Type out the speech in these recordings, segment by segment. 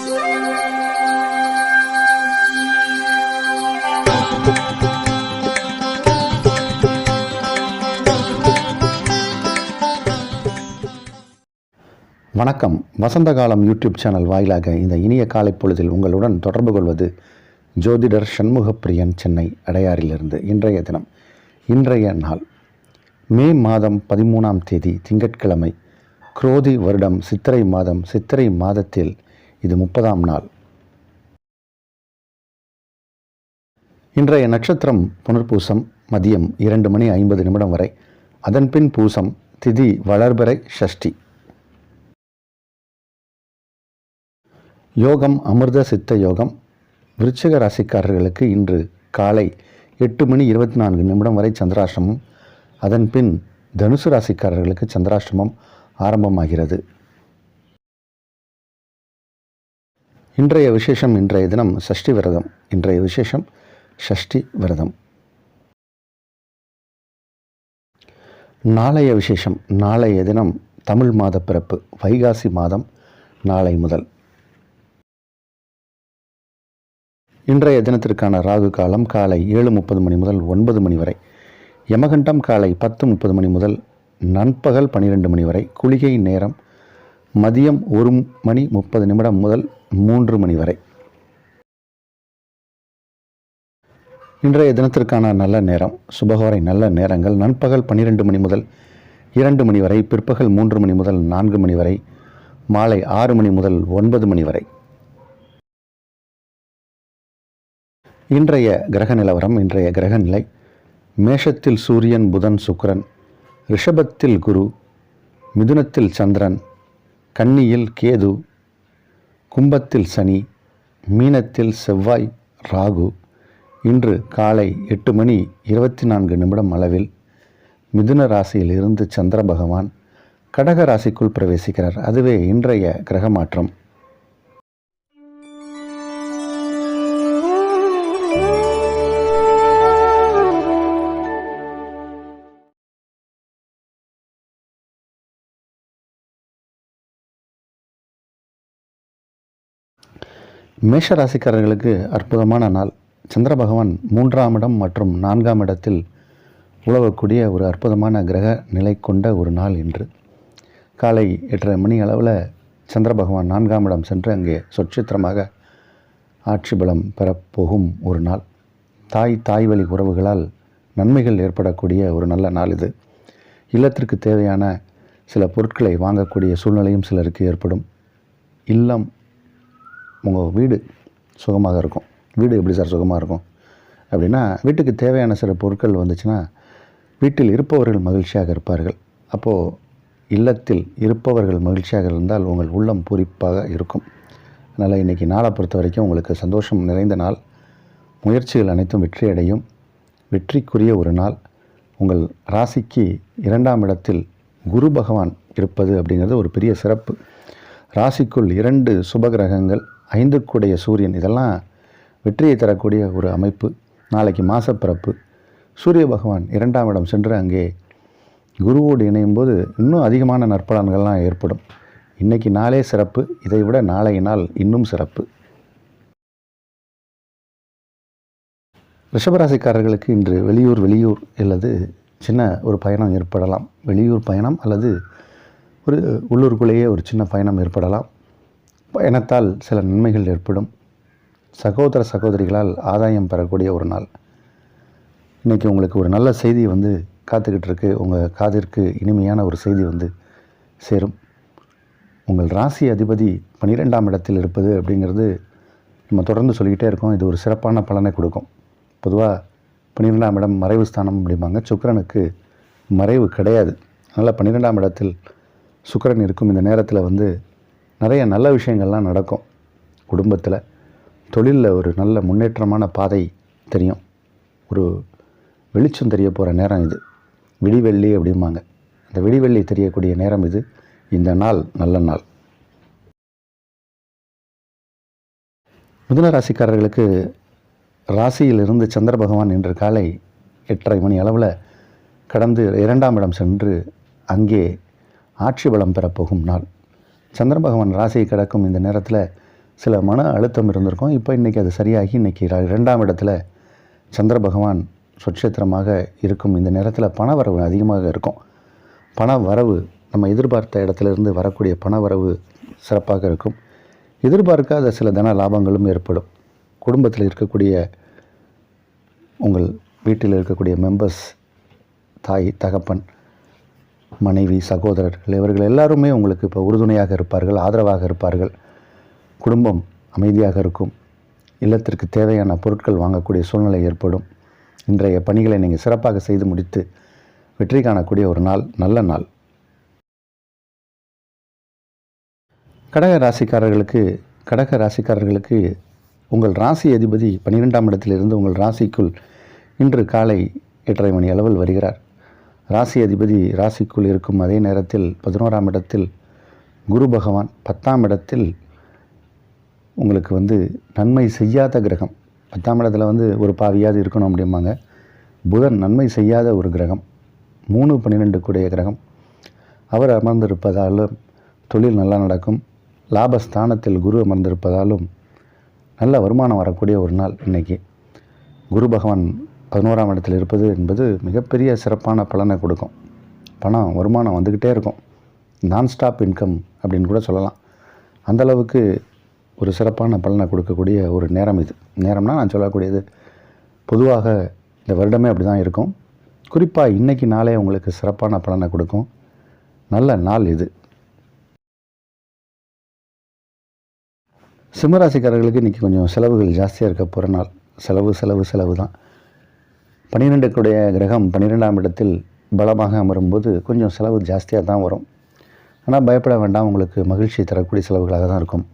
வணக்கம். வசந்த காலம் YouTube channel வாயிலாக இந்த இனிய காலை பொழுதில் உங்களுடன் தொடர்பு கொள்வது ஜோதிடர் சண்முகப்பிரியன், சென்னை அடையாறிலிருந்து. இன்றைய நாள் மே மாதம் 13ஆம் தேதி திங்கட்கிழமை, குரோதி வருடம் சித்திரை மாதம். சித்திரை மாதத்தில் இது 30ஆம் நாள். இன்றைய நட்சத்திரம் புனர்பூசம், மதியம் 2:50 வரை. அதன்பின் பூசம், திதி வளர்பிறை, ஷஷ்டி. யோகம் அமிர்த சித்த யோகம். விருச்சிக ராசிக்காரர்களுக்கு இன்று காலை 8:24 வரை சந்திராஷ்டமம். அதன்பின் தனுசு ராசிக்காரர்களுக்கு சந்திராஷ்டமம் ஆரம்பமாகிறது. இன்றைய விசேஷம், இன்றைய தினம் சஷ்டி விரதம். இன்றைய விசேஷம் சஷ்டி விரதம். நாளைய விசேஷம், நாளைய தினம் தமிழ் மாத பிறப்பு, வைகாசி மாதம் நாளை முதல். இன்றைய தினத்திற்கான ராகு காலம் காலை 7:30 முதல் 9 வரை. யமகண்டம் காலை 10:30 முதல் நண்பகல் 12 வரை. குளிகை நேரம் மதியம் 1:30 முதல் 3 வரை. இன்றைய தினத்திற்கான நல்ல நேரம், சுபகோரை நல்ல நேரங்கள் நண்பகல் 12 முதல் 2 வரை, பிற்பகல் 3 முதல் 4 வரை, மாலை 6 முதல் 9 வரை. இன்றைய கிரக நிலவரம், இன்றைய கிரக நிலை: மேஷத்தில் சூரியன், புதன், சுக்கிரன்; ரிஷபத்தில் குரு; மிதுனத்தில் சந்திரன்; கன்னியில் கேது; கும்பத்தில் சனி; மீனத்தில் செவ்வாய், ராகு. இன்று காலை 8:24 அளவில் மிதுன ராசியில் இருந்து சந்திர பகவான் கடக ராசிக்குள் பிரவேசிக்கிறார். அதுவே இன்றைய கிரக மாற்றம். மேஷ ராசிக்காரர்களுக்கு அற்புதமான நாள். சந்திர பகவான் 3ஆம் இடம் மற்றும் 4ஆம் இடத்தில் உழவக்கூடிய ஒரு அற்புதமான கிரக நிலை கொண்ட ஒரு நாள் இன்று. காலை 8:30 அளவில் சந்திர பகவான் 4ஆம் இடம் சென்று அங்கே சொற்சித்திரமாக ஆட்சி பலம் பெறப்போகும் ஒரு நாள். தாய் வழி உறவுகளால் நன்மைகள் ஏற்படக்கூடிய ஒரு நல்ல நாள் இது. இல்லத்திற்கு தேவையான சில பொருட்களை வாங்கக்கூடிய சூழ்நிலையும் சிலருக்கு ஏற்படும். இல்லம், உங்கள் வீடு சுகமாக இருக்கும். வீடு எப்படி சார் சுகமாக இருக்கும் அப்படின்னா, வீட்டுக்கு தேவையான சில பொருட்கள் வந்துச்சுன்னா வீட்டில் இருப்பவர்கள் மகிழ்ச்சியாக இருப்பார்கள். அப்போது இல்லத்தில் இருப்பவர்கள் மகிழ்ச்சியாக இருந்தால் உங்கள் உள்ளம் பூரிப்பாக இருக்கும். அதனால் இன்றைக்கி நாளை பொறுத்த வரைக்கும் உங்களுக்கு சந்தோஷம் நிறைந்த நாள். முயற்சிகள் அனைத்தும் வெற்றியடையும். வெற்றிக்குரிய ஒரு நாள். உங்கள் ராசிக்கு 2ஆம் இடத்தில் குரு பகவான் இருப்பது அப்படிங்கிறது ஒரு பெரிய சிறப்பு. ராசிக்குள் 2 சுபகிரகங்கள், 5க்குடைய சூரியன், இதெல்லாம் வெற்றியை தரக்கூடிய ஒரு அமைப்பு. நாளைக்கு மாசப்பிறப்பு. சூரிய பகவான் 2ஆம் இடம் சென்று அங்கே குருவோடு இணையும் போது இன்னும் அதிகமான நற்பலன்கள்லாம் ஏற்படும். இன்றைக்கி நாளே சிறப்பு. இதை விட நாளைய நாள் இன்னும் சிறப்பு. ரிஷபராசிக்காரர்களுக்கு இன்று வெளியூர் அல்லது சின்ன ஒரு பயணம் ஏற்படலாம். வெளியூர் பயணம் அல்லது ஒரு உள்ளூருக்குள்ளேயே ஒரு சின்ன பயணம் ஏற்படலாம். பயணத்தால் சில நன்மைகள் ஏற்படும். சகோதர சகோதரிகளால் ஆதாயம் பெறக்கூடிய ஒரு நாள். இன்றைக்கி உங்களுக்கு ஒரு நல்ல செய்தி காத்துக்கிட்டு இருக்கு. உங்கள் காதிற்கு இனிமையான ஒரு செய்தி சேரும். உங்கள் ராசி அதிபதி 12ஆம் இடத்தில் இருப்பது அப்படிங்கிறது நம்ம தொடர்ந்து சொல்லிக்கிட்டே இருக்கோம். இது ஒரு சிறப்பான பலனை கொடுக்கும். பொதுவாக 12ஆம் இடம் மறைவு ஸ்தானம் அப்படிம்பாங்க. சுக்கிரனுக்கு மறைவு கிடையாது. அதனால் 12ஆம் இடத்தில் சுக்கிரன் இருக்கும் இந்த நேரத்தில் நிறைய நல்ல விஷயங்கள்லாம் நடக்கும். குடும்பத்தில், தொழிலில் ஒரு நல்ல முன்னேற்றமான பாதை தெரியும். ஒரு வெளிச்சம் தெரிய போகிற நேரம் இது. விடிவெள்ளி அப்படிம்பாங்க. அந்த விடிவெள்ளி தெரியக்கூடிய நேரம் இது. இந்த நாள் நல்ல நாள். மிதுன ராசிக்காரர்களுக்கு ராசியிலிருந்து சந்திர பகவான் இன்று காலை 8:30 அளவில் கடந்து 2ஆம் இடம் சென்று அங்கே ஆட்சி பலம் பெறப்போகும் நாள். சந்திர பகவான் ராசியை கடக்கும் இந்த நேரத்தில் சில மன அழுத்தம் இருந்திருக்கும். இப்போ இன்றைக்கி அது சரியாகி இன்றைக்கி 2ஆம் இடத்துல சந்திர பகவான் சொட்சத்திரமாக இருக்கும் இந்த நேரத்தில் பணவரவு அதிகமாக இருக்கும். பண வரவு நம்ம எதிர்பார்த்த இடத்துலேருந்து வரக்கூடிய பண வரவு சிறப்பாக இருக்கும். எதிர்பார்க்காத சில தன லாபங்களும் ஏற்படும். குடும்பத்தில் இருக்கக்கூடிய உங்கள் வீட்டில் இருக்கக்கூடிய மெம்பர்ஸ், தாய், தகப்பன், மனைவி, சகோதரர்கள் இவர்கள் எல்லாருமே உங்களுக்கு இப்போ உறுதுணையாக இருப்பார்கள், ஆதரவாக இருப்பார்கள். குடும்பம் அமைதியாக இருக்கும். இல்லத்திற்கு தேவையான பொருட்கள் வாங்கக்கூடிய சூழ்நிலை ஏற்படும். இன்றைய பணிகளை நீங்கள் சிறப்பாக செய்து முடித்து வெற்றி காணக்கூடிய ஒரு நாள், நல்ல நாள். கடக ராசிக்காரர்களுக்கு உங்கள் ராசி அதிபதி 12ஆம் இடத்திலிருந்து உங்கள் ராசிக்குள் இன்று காலை 8:30 மணி அளவில் வருகிறார். ராசி அதிபதி ராசிக்குள் இருக்கும் அதே நேரத்தில் 11ஆம் இடத்தில் குரு பகவான், 10ஆம் இடத்தில் உங்களுக்கு நன்மை செய்யாத கிரகம். 10ஆம் இடத்துல ஒரு பாவியாவது இருக்கணும் அப்படிம்பாங்க. புதன் நன்மை செய்யாத ஒரு கிரகம், 3-12 கூடிய கிரகம். அவர் அமர்ந்திருப்பதாலும் தொழில் நல்லா நடக்கும். லாபஸ்தானத்தில் குரு அமர்ந்திருப்பதாலும் நல்ல வருமானம் வரக்கூடிய ஒரு நாள் இன்றைக்கி. குரு பகவான் 11ஆம் இடத்தில் இருப்பது என்பது மிகப்பெரிய சிறப்பான பலனை கொடுக்கும். பணம் வருமானம் வந்துக்கிட்டே இருக்கும். நான்ஸ்டாப் இன்கம் அப்படின்னு கூட சொல்லலாம். அந்தளவுக்கு ஒரு சிறப்பான பலனை கொடுக்கக்கூடிய ஒரு நேரம் இது. நேரம்னா நான் சொல்லக்கூடியது பொதுவாக இந்த வருடமே அப்படி தான் இருக்கும். குறிப்பாக இன்றைக்கி நாளே உங்களுக்கு சிறப்பான பலனை கொடுக்கும். நல்ல நாள் இது. சிம்மராசிக்காரர்களுக்கு இன்றைக்கி கொஞ்சம் செலவுகள் ஜாஸ்தியாக இருக்க போகிற நாள். செலவு தான். 12 கூடிய கிரகம் 12ஆம் இடத்தில் பலமாக அமரும்போது கொஞ்சம் செலவு ஜாஸ்தியாக தான் வரும். ஆனால் பயப்பட வேண்டாம். உங்களுக்கு மகிழ்ச்சி தரக்கூடிய செலவுகளாக தான் இருக்கும்.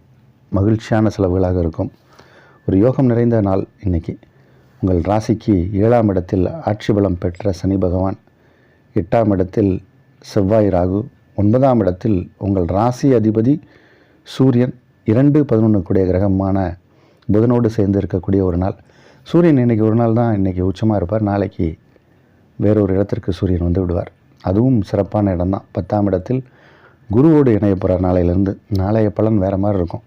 மகிழ்ச்சியான செலவுகளாக இருக்கும். ஒரு யோகம் நிறைந்த நாள் இன்றைக்கி. உங்கள் ராசிக்கு 7ஆம் இடத்தில் ஆட்சி பலம் பெற்ற சனி பகவான், 8ஆம் இடத்தில் செவ்வாய் ராகு, 9ஆம் இடத்தில் உங்கள் ராசி அதிபதி சூரியன், 2-11 கூடிய கிரகமான புதனோடு சேர்ந்து இருக்கக்கூடிய ஒரு நாள். சூரியன் இன்றைக்கி ஒரு நாள் தான் இன்றைக்கி உச்சமாக இருப்பார். நாளைக்கு வேறொரு இடத்திற்கு சூரியன் வந்து விடுவார். அதுவும் சிறப்பான இடம்தான். 10ஆம் இடத்தில் குருவோடு இணைய போகிறார் நாளையிலேருந்து. நாளைய பலன் வேறு மாதிரி இருக்கும்.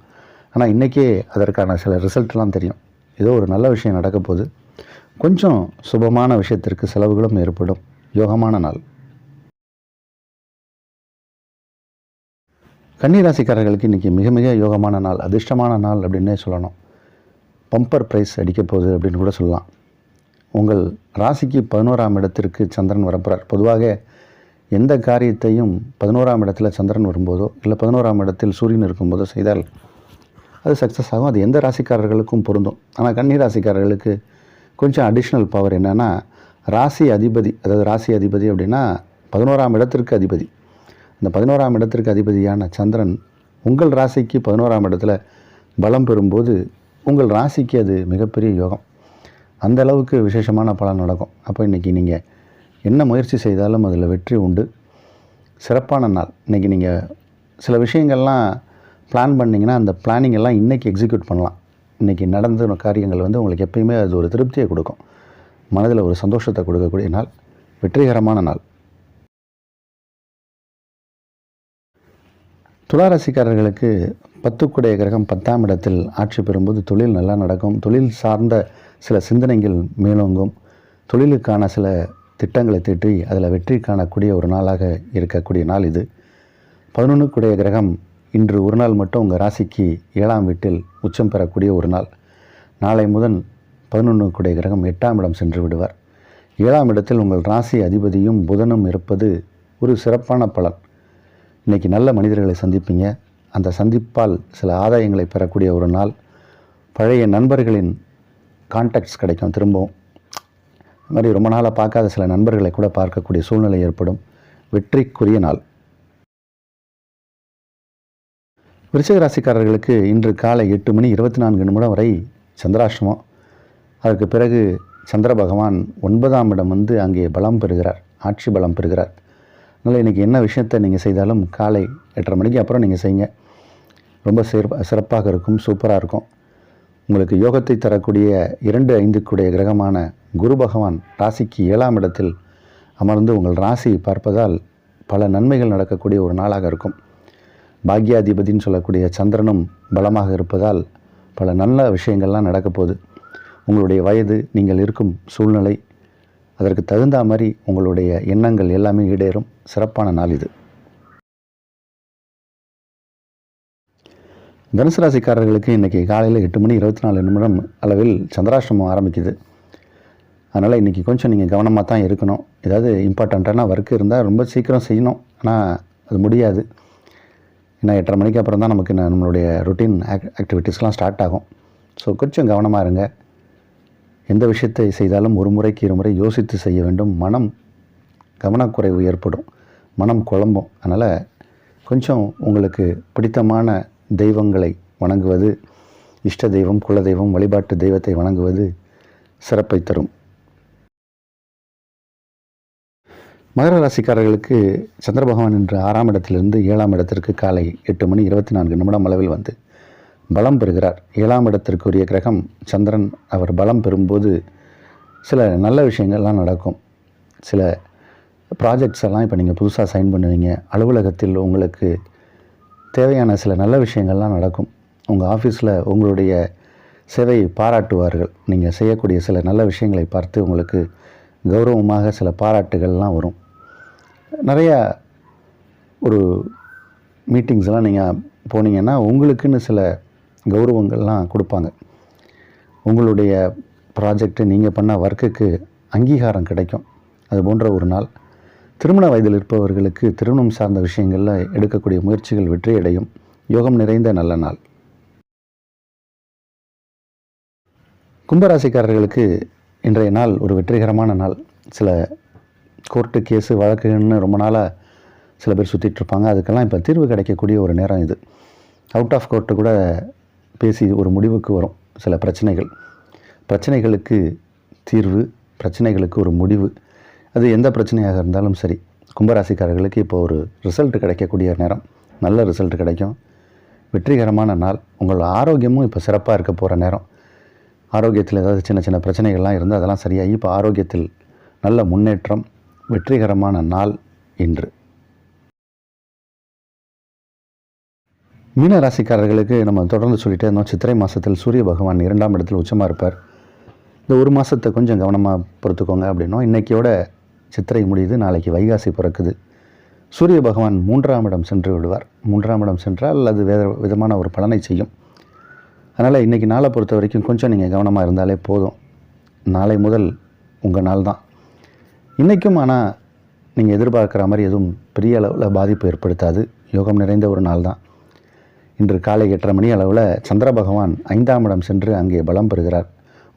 ஆனால் இன்றைக்கே அதற்கான சில ரிசல்ட்லாம் தெரியும். ஏதோ ஒரு நல்ல விஷயம் நடக்க போகுது. கொஞ்சம் சுபமான விஷயத்திற்கு செலவுகளும் ஏற்படும். யோகமான நாள். கன்னிராசிக்காரர்களுக்கு இன்றைக்கி மிக மிக யோகமான நாள், அதிர்ஷ்டமான நாள் அப்படின்னே சொல்லணும். பம்பர் ப்ரைஸ் அடிக்க போகுது அப்படின்னு கூட சொல்லலாம். உங்கள் ராசிக்கு 11ஆம் இடத்திற்கு சந்திரன் வரப்போகிறார். பொதுவாக எந்த காரியத்தையும் 11ஆம் இடத்துல சந்திரன் வரும்போதோ இல்லை 11ஆம் இடத்தில் சூரியன் இருக்கும்போதோ செய்தால் அது சக்ஸஸ் ஆகும். அது எந்த ராசிக்காரர்களுக்கும் பொருந்தும். ஆனால் கன்னி ராசிக்காரர்களுக்கு கொஞ்சம் அடிஷ்னல் பவர் என்னென்னா, ராசி அதிபதி, அதாவது ராசி அதிபதி அப்படின்னா 11ஆம் இடத்திற்கு அதிபதி. அந்த 11ஆம் இடத்திற்கு அதிபதியான சந்திரன் உங்கள் ராசிக்கு 11ஆம் இடத்துல பலம் பெறும்போது உங்கள் ராசிக்கு அது மிகப்பெரிய யோகம். அந்த அளவுக்கு விசேஷமான பலன் நடக்கும். அப்போ இன்றைக்கி நீங்கள் என்ன முயற்சி செய்தாலும் அதில் வெற்றி உண்டு. சிறப்பான நாள். இன்றைக்கி நீங்கள் சில விஷயங்கள்லாம் பிளான் பண்ணிங்கன்னா அந்த பிளானிங் எல்லாம் இன்றைக்கி எக்ஸிக்யூட் பண்ணலாம். இன்றைக்கி நடந்த காரியங்கள் உங்களுக்கு எப்பயுமே அது ஒரு திருப்தியை கொடுக்கும். மனதில் ஒரு சந்தோஷத்தை கொடுக்கக்கூடிய நாள், வெற்றிகரமான நாள். துளாராசிக்காரர்களுக்கு 10 கூடிய கிரகம் 10ஆம் இடத்தில் ஆட்சி பெறும்போது தொழில் நல்லா நடக்கும். தொழில் சார்ந்த சில சிந்தனைகள் மேலோங்கும். தொழிலுக்கான சில திட்டங்களை தீட்டி அதில் வெற்றி காணக்கூடிய ஒரு நாளாக இருக்கக்கூடிய நாள் இது. 11 கூடிய கிரகம் இன்று ஒரு நாள் மட்டும் உங்கள் ராசிக்கு 7ஆம் வீட்டில் உச்சம் பெறக்கூடிய ஒரு நாள். நாளை முதல் 11 கூடிய கிரகம் 8ஆம் இடம் சென்று விடுவார். 7ஆம் இடத்தில் உங்கள் ராசி அதிபதியும் புதனும் இருப்பது ஒரு சிறப்பான பலன். இன்றைக்கி நல்ல மனிதர்களை சந்திப்பீங்க. அந்த சந்திப்பால் சில ஆதாயங்களை பெறக்கூடிய ஒரு நாள். பழைய நண்பர்களின் கான்டாக்ட்ஸ் கிடைக்கும். திரும்பவும் இது மாதிரி ரொம்ப நாளாக பார்க்காத சில நண்பர்களை கூட பார்க்கக்கூடிய சூழ்நிலை ஏற்படும். வெற்றிக்குரிய நாள். விருச்சிக ராசிக்காரர்களுக்கு இன்று காலை 8:24 வரை சந்திராஷ்டமம். அதற்கு பிறகு சந்திர பகவான் 9ஆம் இடம் அங்கே பலம் பெறுகிறார், ஆட்சி பலம் பெறுகிறார். அதனால் இன்றைக்கி என்ன விஷயத்தை நீங்கள் செய்தாலும் காலை 8:30 மணிக்கு அப்புறம் நீங்கள் செய்யுங்க. ரொம்ப சிறப்பாக இருக்கும், சூப்பராக இருக்கும். உங்களுக்கு யோகத்தை தரக்கூடிய 2-5 கூடிய கிரகமான குரு பகவான் ராசிக்கு 7ஆம் இடத்தில் அமர்ந்து உங்கள் ராசியை பார்ப்பதால் பல நன்மைகள் நடக்கக்கூடிய ஒரு நாளாக இருக்கும். பாக்யாதிபதின்னு சொல்லக்கூடிய சந்திரனும் பலமாக இருப்பதால் பல நல்ல விஷயங்கள்லாம் நடக்கப் போகுது. உங்களுடைய வயது, நீங்கள் இருக்கும் சூழ்நிலை, அதற்கு தகுந்த மாதிரி உங்களுடைய எண்ணங்கள் எல்லாமே ஈடேறும் சிறப்பான நாள் இது. தனுசு ராசிக்காரர்களுக்கு இன்றைக்கி காலையில் 8:24 அளவில் சந்திராஷ்டமம் ஆரம்பிக்குது. அதனால் இன்றைக்கி கொஞ்சம் நீங்கள் கவனமாக தான் இருக்கணும். ஏதாவது இம்பார்ட்டண்ட்டான ஒர்க் இருந்தால் ரொம்ப சீக்கிரம் செய்யணும், ஆனால் அது முடியாது. ஏன்னா 8:30 மணிக்கு அப்புறம் தான் நமக்கு நம்மளுடைய ரொட்டீன் ஆக்டிவிட்டீஸ்லாம் ஸ்டார்ட் ஆகும். ஸோ கொஞ்சம் கவனமாக இருங்க. எந்த விஷயத்தை செய்தாலும் ஒரு முறைக்கு இருமுறை யோசித்து செய்ய வேண்டும். கவனக்குறைவு ஏற்படும், மனம் குழம்பும். அதனால் கொஞ்சம் உங்களுக்கு பிடித்தமான தெய்வங்களை வணங்குவது, இஷ்ட தெய்வம், குலதெய்வம், வழிபாட்டு தெய்வத்தை வணங்குவது சிறப்பை தரும். மகர ராசிக்காரர்களுக்கு சந்திர பகவான் இன்று 6ஆம் இடத்திலிருந்து 7ஆம் இடத்திற்கு காலை 8:24 அளவில் வந்து பலம் பெறுகிறார். 7ஆம் இடத்திற்குரிய கிரகம் சந்திரன். அவர் பலம் பெறும்போது சில நல்ல விஷயங்கள்லாம் நடக்கும். சில ப்ராஜெக்ட்ஸ் எல்லாம் இப்போ நீங்கள் புதுசாக சைன் பண்ணுவீங்க. அலுவலகத்தில் உங்களுக்கு தேவையான சில நல்ல விஷயங்கள்லாம் நடக்கும். உங்கள் ஆஃபீஸில் உங்களுடைய சேவையை பாராட்டுவார்கள். நீங்கள் செய்யக்கூடிய சில நல்ல விஷயங்களை பார்த்து உங்களுக்கு கௌரவமாக சில பாராட்டுகள்லாம் வரும். நிறையா ஒரு மீட்டிங்ஸ்லாம் நீங்கள் போனீங்கன்னா உங்களுக்குன்னு சில கௌரவங்கள்லாம் கொடுப்பாங்க. உங்களுடைய ப்ராஜெக்ட்டு, நீங்கள் பண்ண ஒர்க்குக்கு அங்கீகாரம் கிடைக்கும். அது போன்ற ஒரு நாள். திருமண வயதில் இருப்பவர்களுக்கு திருமணம் சார்ந்த விஷயங்களில் எடுக்கக்கூடிய முயற்சிகள் வெற்றியடையும். யோகம் நிறைந்த நல்ல நாள். கும்பராசிக்காரர்களுக்கு இன்றைய நாள் ஒரு வெற்றிகரமான நாள். சில கோர்ட்டு கேஸு வழக்குன்னு ரொம்ப நாளாக சில பேர் சுற்றிட்டுருப்பாங்க. அதுக்கெல்லாம் இப்போ தீர்வு கிடைக்கக்கூடிய ஒரு நேரம் இது. அவுட் ஆஃப் கோர்ட்டு கூட பேசி ஒரு முடிவுக்கு வரும். சில பிரச்சனைகளுக்கு தீர்வு, பிரச்சனைகளுக்கு ஒரு முடிவு. அது எந்த பிரச்சனையாக இருந்தாலும் சரி, கும்பராசிக்காரர்களுக்கு இப்போ ஒரு ரிசல்ட் கிடைக்கக்கூடிய நேரம். நல்ல ரிசல்ட் கிடைக்கும். வெற்றிகரமான நாள். உங்கள் ஆரோக்கியமும் இப்போ சிறப்பாக இருக்க போகிற நேரம். ஆரோக்கியத்தில் ஏதாவது சின்ன சின்ன பிரச்சனைகள்லாம் இருந்தால் அதெல்லாம் சரியாகி இப்போ ஆரோக்கியத்தில் நல்ல முன்னேற்றம். வெற்றிகரமான நாள் இன்று. மீன ராசிக்காரர்களுக்கு நம்ம தொடர்ந்து சொல்லிட்டே இருந்தோம். சித்திரை மாதத்தில் சூரிய பகவான் 2ஆம் இடத்தில் உச்சமாக இருப்பார். இந்த ஒரு மாதத்தை கொஞ்சம் கவனமாக பொறுத்துக்கோங்க அப்படின்னோம். இன்றைக்கியோட சித்திரை முடியுது, நாளைக்கு வைகாசி பிறக்குது. சூரிய பகவான் 3ஆம் இடம் சென்று விடுவார். 3ஆம் இடம் சென்றால் அது வேறு விதமான ஒரு பலனை செய்யும். அதனால் இன்றைக்கி நாளை பொறுத்த வரைக்கும் கொஞ்சம் நீங்கள் கவனமாக இருந்தாலே போதும். நாளை முதல் உங்கள் நாள் தான். இன்றைக்கும் ஆனால் நீங்கள் எதிர்பார்க்குற மாதிரி எதுவும் பெரிய அளவில் பாதிப்பு ஏற்படுத்தாது. யோகம் நிறைந்த ஒரு நாள் தான். இன்று காலை 8:30 அளவில் சந்திர பகவான் 5ஆம் இடம் சென்று அங்கே பலம் பெறுகிறார்.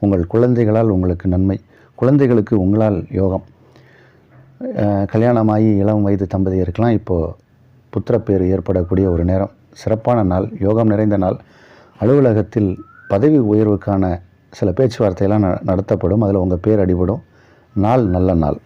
உங்கள் குழந்தைகளால் உங்களுக்கு நன்மை, குழந்தைகளுக்கு உங்களால் யோகம். கல்யாணமாகி இளம் வயது தம்பதியருக்கெல்லாம் இப்போது புத்திரப்பேறு ஏற்படக்கூடிய ஒரு நேரம். சிறப்பான நாள், யோகம் நிறைந்த நாள். அலுவலகத்தில் பதவி உயர்வுக்கான சில பேச்சுவார்த்தையெல்லாம் நடத்தப்படும். அதில் உங்கள் பேர் அடிபடும். நாள் நல்ல நாள்.